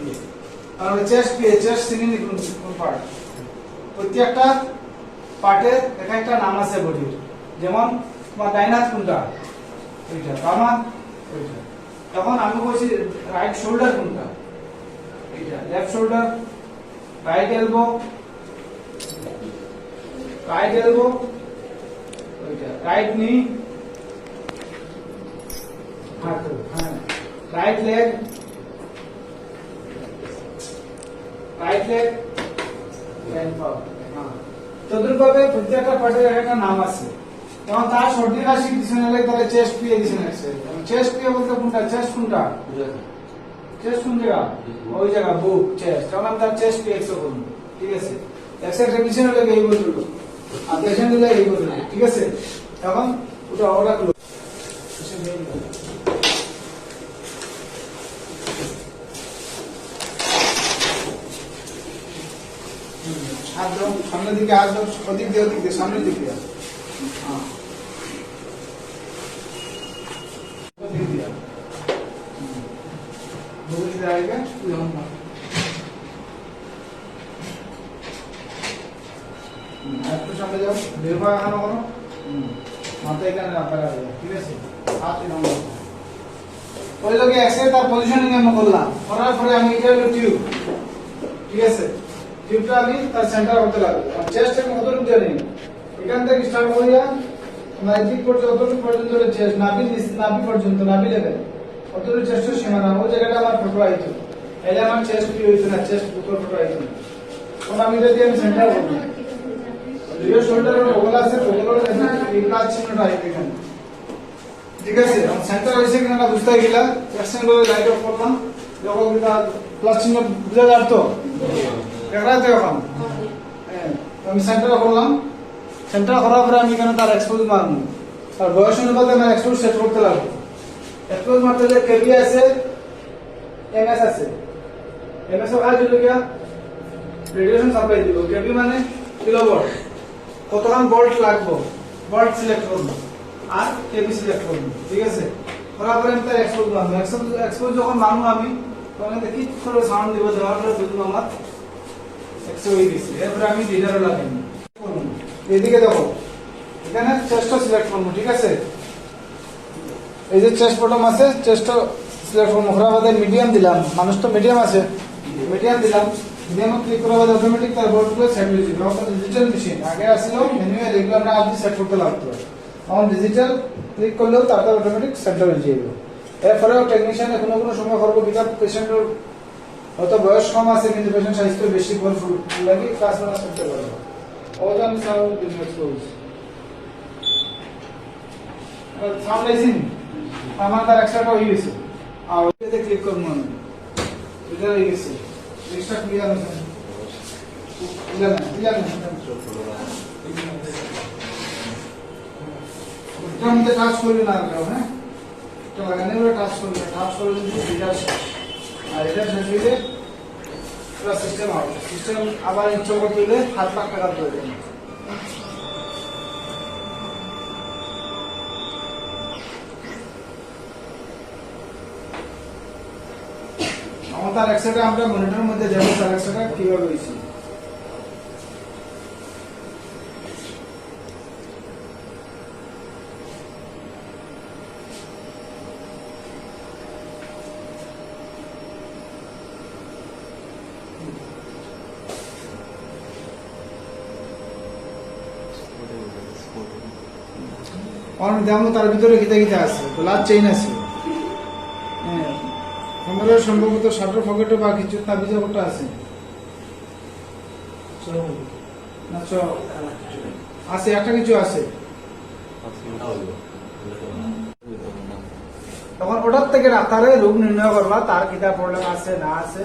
PA. তাহলে chest PA, chest ceiling কোন part? প্রত্যেকটা পার্টের এক একটা নাম আছে বডির। যেমন তোমার ডাইন হাত কোনটা? এইটা। বাম হাত ওইটা। তখন আমি বলছি রাইট শোল্ডার কোনটা? এইটা। লেফট শোল্ডার, রাইট এলবো, ওইটা। রাইট নি, হাঁটু, হ্যাঁ। রাইট লেগ, রাইট পাও, হ্যাঁ। তদ্রুপভাবে প্রত্যেকটা পার্টের একটা নাম আছে। যেমন তার সর্দি কাশি কিছু নিলে তাহলে চেস্ট পিএ দিছেন আছে। চেস্ট পিএ বলতে কোনটা? চেস্ট কোনটা? চেস্ট কোন জায়গা? ওই জায়গা বুক, চেস্ট। তখন আমি তার চেস্ট পিএ এক্সও করব। ঠিক আছে? এক্সের পিছনে হলে এই বললো, আর পেশেন্ট হলে এই বললো। ঠিক আছে? এখন ওটা ওরা গুলো একদম সামনের দিকে আসবে, ওদিক দিয়ে সামনের দিকে। হ্যাঁ, ওদিক দিয়ে ওদিক দিয়ে আসবে। একটু সামনে যাও, বেরবা এখানে করো, মাথা এখানে রাখা যাবে। ঠিক আছে? হাত এখানে ওই লোকে এক্সরে তার পজিশনিং আমি করলাম, করার পরে আমি এটা হলো টিউব। ঠিক আছে? টিউবটা আমি তার সেন্টার করতে লাগবে। আর চেস্ট এর মতো রূপ জানি, এখান থেকে স্টার্ট করিয়া নাইজিক অতটুকু পর্যন্ত চেস্ট, নাভি পর্যন্ত, নাভি লেভেল অতটুকু চেস্টের সীমানা। ওই জায়গাটা আমার ফটো আইতো, এলে আমার চেস্ট কি হইতো না, চেস্ট বুকের ফটো আইতো না। তখন আমি যদি আমি সেন্টার করবো, রিও শোল্ডারের বগল আছে, বগলের এই প্লাস চিহ্নটা আইতো এখানে। ঠিক আছে? আমি সেন্টার হইছে কিনা বুঝতে গেলা, অ্যাকশন করে লাইট অফ করলাম। যখন এটা প্লাস চিহ্ন বুঝা যাতো, দেখাতে এখন হ্যাঁ, আমি সেন্টার করলাম। সেন্টার করার পরে আমি এখানে তার এক্সপোজ মারবো। আর বয়স অনুপাতে আমার এক্সপোজ সেট করতে লাগবে। এক্সপোজ মারতে হলে কেবি আছে, এমএস আছে। এমএস এর কাজ হলো কি, রেডিয়েশন সাপ্লাই দিব। কেবি মানে কিলোভোল্ট, কতক্ষণ ভোল্ট লাগবে, ভোল্ট সিলেক্ট করবো আর কেবি সিলেক্ট করবো। ঠিক আছে? করার পরে আমি তার এক্সপোজ মারবো। এক্সপোজ যখন মারবো আমি, তখন দেখি করে সাউন্ড দিব, দেওয়ার পরে বুঝবো আমার এক্সপোজ হয়ে গেছে। এরপরে আমি ডিজারও লাগাই। এদিকে দেখো, এখানে চেস্ট সিলেক্ট করবো। ঠিক আছে? এই যে চেস্ট বটম আছে, চেস্ট সিলেক্ট করবো। করার বাদে মিডিয়াম দিলাম, মানুষ তো মিডিয়াম আছে, মিডিয়াম দিলাম। মিডিয়াম ক্লিক করার বাদে অটোমেটিক তার বোর্ডগুলো সেট হয়ে যাবে। এখন ডিজিটাল মেশিন আগে আসছিল ম্যানুয়াল, এগুলো আমরা আজ সেট করতে লাগতো। এখন ডিজিটাল ক্লিক করলেও তারপর অটোমেটিক সেন্টার হয়ে যাবে। এরপরেও টেকনিশিয়ান কোনো সময় করবো কিনা পেশেন্টের হয়তো বয়স কম আছে, কিন্তু পেশেন্ট স্বাস্থ্য বেশি ফুল লাগে, কাজ করতে পারবো। ওজন সাউন্ড এক্সপোজ সাউন্ড আইসিন আমার তার এক্সট্রাটা হয়ে গেছে। আর ওইটাতে ক্লিক করবো আমি, এটা হয়ে গেছে। এক্সট্রা ক্লিয়ার আছে, ক্লিয়ার না ওটার মধ্যে টাচ করবি না। হ্যাঁ, এটা লাগানো হলে টাচ করলে কিন্তু এটা শেষ। আর এটা শেষ হইলে পুরো সিস্টেম হবে। সিস্টেম আবার ইনস্টল করতে হলে হাত পাক টাকা প্রয়োজন। আমার তার এক্সট্রা আমরা মনিটরের মধ্যে দেখো তার এক্সট্রা কিভাবে হয়েছে। যেমন তার ভিতরে খিতে আছে, লাস্ট চেইন আছে। হ্যাঁ, আমরা সম্ভবত শাটার পকেটে বা কিছু তার ভিতরে একটা আছে না, আছে একটা কিছু আছে। তখন ওটার থেকে ডাক্তারে রোগ নির্ণয় করবা, তার কিতা প্রবলেম আছে না আছে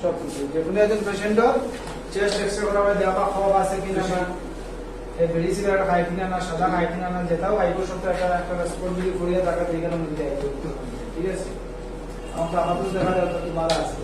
সবকিছু। যে কোনো একজন পেশেন্টের চেস্ট এক্সরে করা হয়, দেওয়া খাওয়া আছে কিনা না, বিড়ি সিগারেট খাই কিনা না, সাদা খাই কিনা না, যেটাও আইবো সপ্তাহে একটা রেসপন্স যদি করিয়া তাকে দিকে মধ্যে আইবো। ঠিক আছে? আমার তো আপাতত দেখা যায় তো মারা আছে।